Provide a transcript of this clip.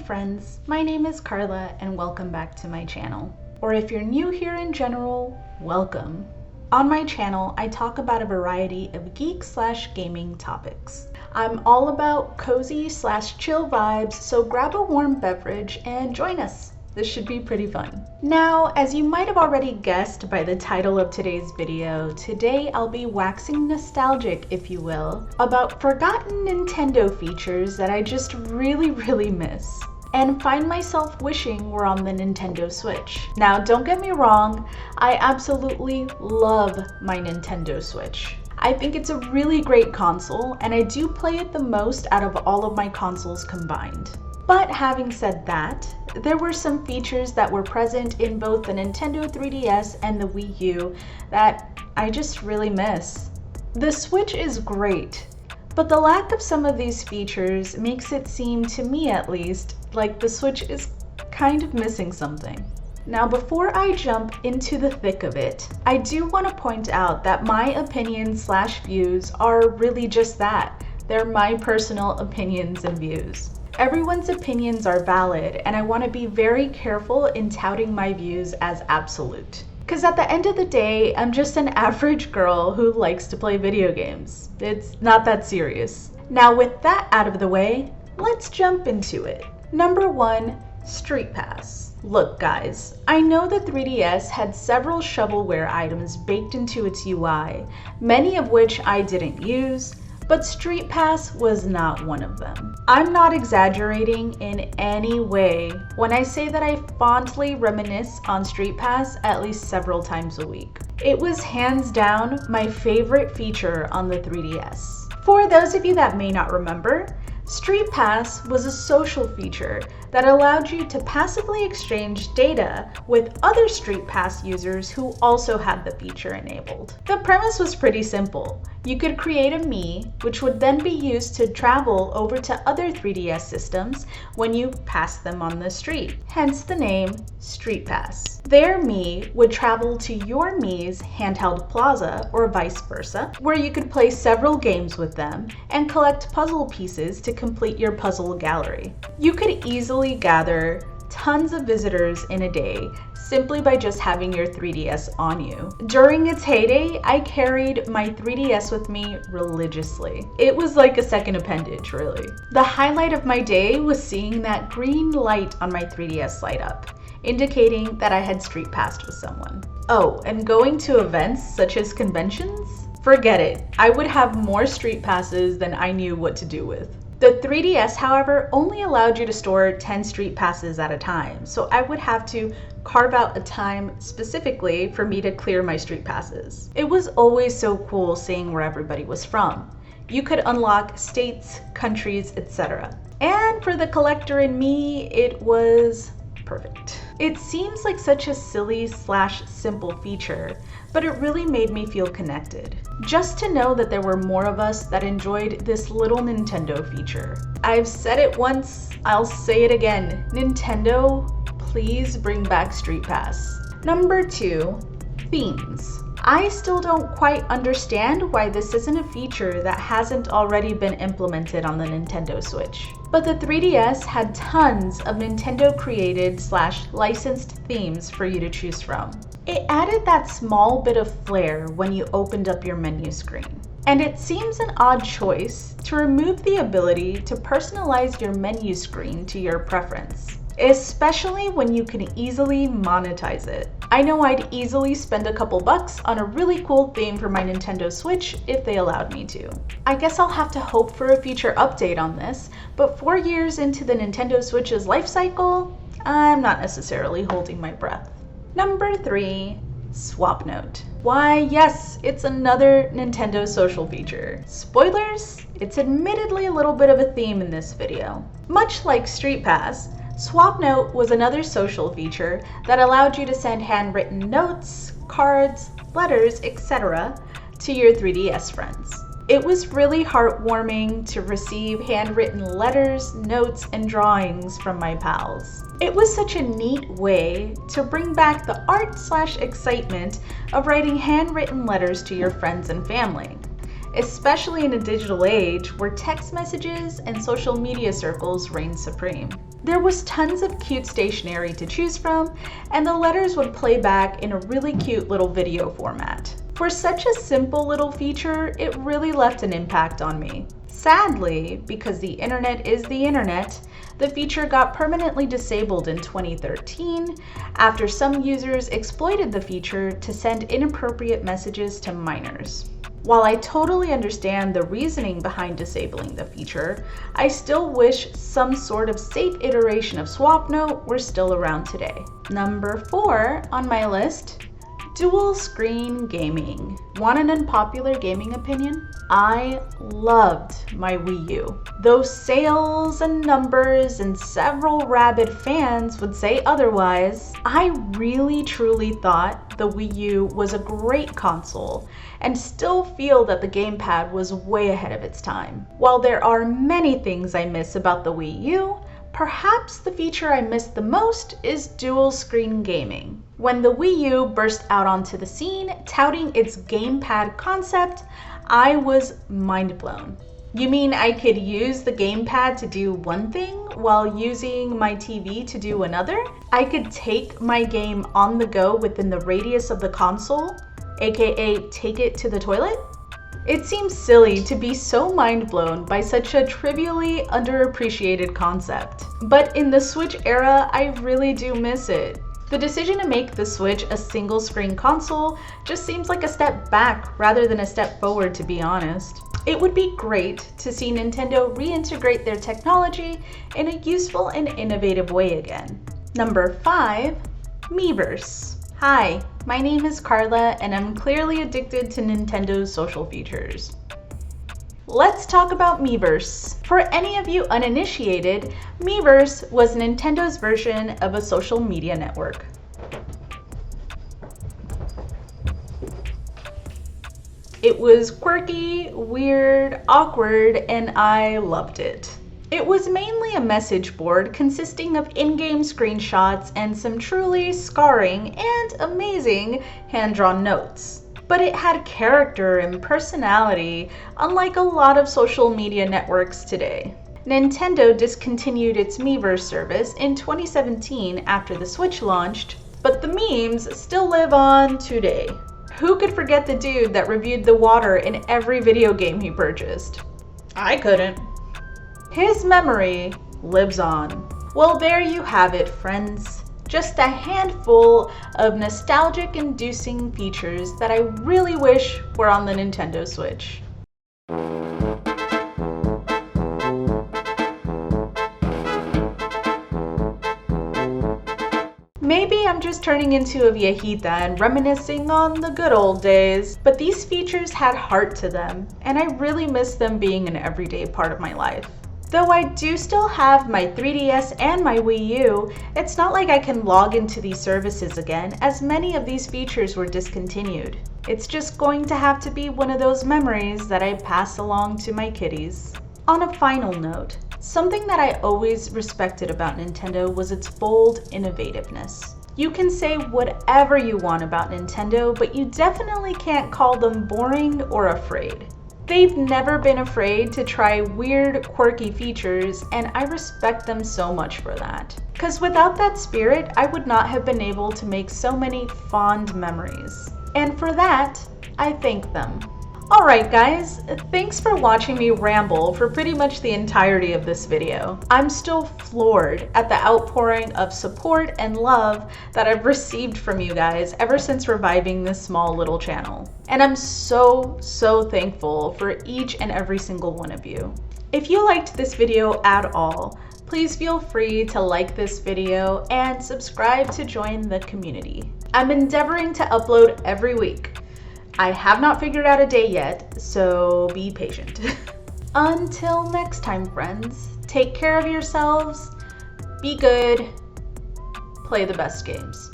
friends, my name is Carla and welcome back to my channel. Or if you're new here in general, welcome. On my channel, I talk about a variety of geek/gaming topics. I'm all about cozy/chill vibes, so grab a warm beverage and join us. This should be pretty fun. Now, as you might have already guessed by the title of today's video, today I'll be waxing nostalgic, if you will, about forgotten Nintendo features that I just really miss, and find myself wishing were on the Nintendo Switch. Now, don't get me wrong, I absolutely love my Nintendo Switch. I think it's a really great console, and I do play it the most out of all of my consoles combined. But having said that, there were some features that were present in both the Nintendo 3DS and the Wii U that I just really miss. The Switch is great, but the lack of some of these features makes it seem, to me at least, like the Switch is kind of missing something. Now, before I jump into the thick of it, I do want to point out that my opinions/views are really just that. They're my personal opinions and views. Everyone's opinions are valid, and I want to be very careful in touting my views as absolute. Because at the end of the day, I'm just an average girl who likes to play video games. It's not that serious. Now, with that out of the way, let's jump into it. Number 1, Street Pass. Look guys, I know the 3DS had several shovelware items baked into its UI, many of which I didn't use, but Street Pass was not one of them. I'm not exaggerating in any way when I say that I fondly reminisce on Street Pass at least several times a week. It was hands down my favorite feature on the 3DS. For those of you that may not remember, Street Pass was a social feature that allowed you to passively exchange data with other Street Pass users who also had the feature enabled. The premise was pretty simple. You could create a Mii, which would then be used to travel over to other 3DS systems when you passed them on the street, hence the name Street Pass. Their Mii would travel to your Mii's handheld plaza, or vice versa, where you could play several games with them and collect puzzle pieces to complete your puzzle gallery. You could easily gather tons of visitors in a day simply by just having your 3DS on you. During its heyday, I carried my 3DS with me religiously. It was like a second appendage, really. The highlight of my day was seeing that green light on my 3DS light up, indicating that I had Street Passed with someone. Oh, and going to events such as conventions? Forget it. I would have more Street Passes than I knew what to do with. The 3DS, however, only allowed you to store 10 Street Passes at a time, so I would have to carve out a time specifically for me to clear my Street Passes. It was always so cool seeing where everybody was from. You could unlock states, countries, etc. And for the collector in me, it was perfect. It seems like such a silly/simple feature, but it really made me feel connected. Just to know that there were more of us that enjoyed this little Nintendo feature. I've said it once, I'll say it again. Nintendo, please bring back Street Pass. Number 2, themes. I still don't quite understand why this isn't a feature that hasn't already been implemented on the Nintendo Switch. But the 3DS had tons of Nintendo created/licensed themes for you to choose from. It added that small bit of flair when you opened up your menu screen. And it seems an odd choice to remove the ability to personalize your menu screen to your preference, especially when you can easily monetize it. I know I'd easily spend a couple bucks on a really cool theme for my Nintendo Switch if they allowed me to. I guess I'll have to hope for a future update on this, but 4 years into the Nintendo Switch's life cycle, I'm not necessarily holding my breath. Number 3, Swap Note. Why, yes, it's another Nintendo social feature. Spoilers, it's admittedly a little bit of a theme in this video. Much like Street Pass, Swap Note was another social feature that allowed you to send handwritten notes, cards, letters, etc. to your 3DS friends. It was really heartwarming to receive handwritten letters, notes, and drawings from my pals. It was such a neat way to bring back the art/excitement of writing handwritten letters to your friends and family, especially in a digital age where text messages and social media circles reign supreme. There was tons of cute stationery to choose from, and the letters would play back in a really cute little video format. For such a simple little feature, it really left an impact on me. Sadly, because the internet is the internet, the feature got permanently disabled in 2013 after some users exploited the feature to send inappropriate messages to minors. While I totally understand the reasoning behind disabling the feature, I still wish some sort of safe iteration of SwapNote were still around today. Number 4 on my list, dual screen gaming. Want an unpopular gaming opinion? I loved my Wii U. Though sales and numbers and several rabid fans would say otherwise, I really truly thought the Wii U was a great console and still feel that the gamepad was way ahead of its time. While there are many things I miss about the Wii U, perhaps the feature I miss the most is dual screen gaming. When the Wii U burst out onto the scene, touting its gamepad concept, I was mind blown. You mean I could use the gamepad to do one thing while using my TV to do another? I could take my game on the go within the radius of the console, aka take it to the toilet? It seems silly to be so mind blown by such a trivially underappreciated concept. But in the Switch era, I really do miss it. The decision to make the Switch a single screen console just seems like a step back rather than a step forward, to be honest. It would be great to see Nintendo reintegrate their technology in a useful and innovative way again. Number 5, Miiverse. Hi, my name is Carla and I'm clearly addicted to Nintendo's social features. Let's talk about Miiverse. For any of you uninitiated, Miiverse was Nintendo's version of a social media network. It was quirky, weird, awkward, and I loved it. It was mainly a message board consisting of in-game screenshots and some truly scarring and amazing hand-drawn notes. But it had character and personality, unlike a lot of social media networks today. Nintendo discontinued its Miiverse service in 2017 after the Switch launched, but the memes still live on today. Who could forget the dude that reviewed the water in every video game he purchased? I couldn't. His memory lives on. Well, there you have it, friends. Just a handful of nostalgic-inducing features that I really wish were on the Nintendo Switch. Maybe I'm just turning into a viejita and reminiscing on the good old days, but these features had heart to them, and I really miss them being an everyday part of my life. Though I do still have my 3DS and my Wii U, it's not like I can log into these services again, as many of these features were discontinued. It's just going to have to be one of those memories that I pass along to my kiddies. On a final note, something that I always respected about Nintendo was its bold innovativeness. You can say whatever you want about Nintendo, but you definitely can't call them boring or afraid. They've never been afraid to try weird, quirky features, and I respect them so much for that. Because without that spirit, I would not have been able to make so many fond memories. And for that, I thank them. Alright guys, thanks for watching me ramble for pretty much the entirety of this video. I'm still floored at the outpouring of support and love that I've received from you guys ever since reviving this small little channel. And I'm so thankful for each and every single one of you. If you liked this video at all, please feel free to like this video and subscribe to join the community. I'm endeavoring to upload every week. I have not figured out a day yet, so be patient. Until next time, friends, take care of yourselves, be good, play the best games.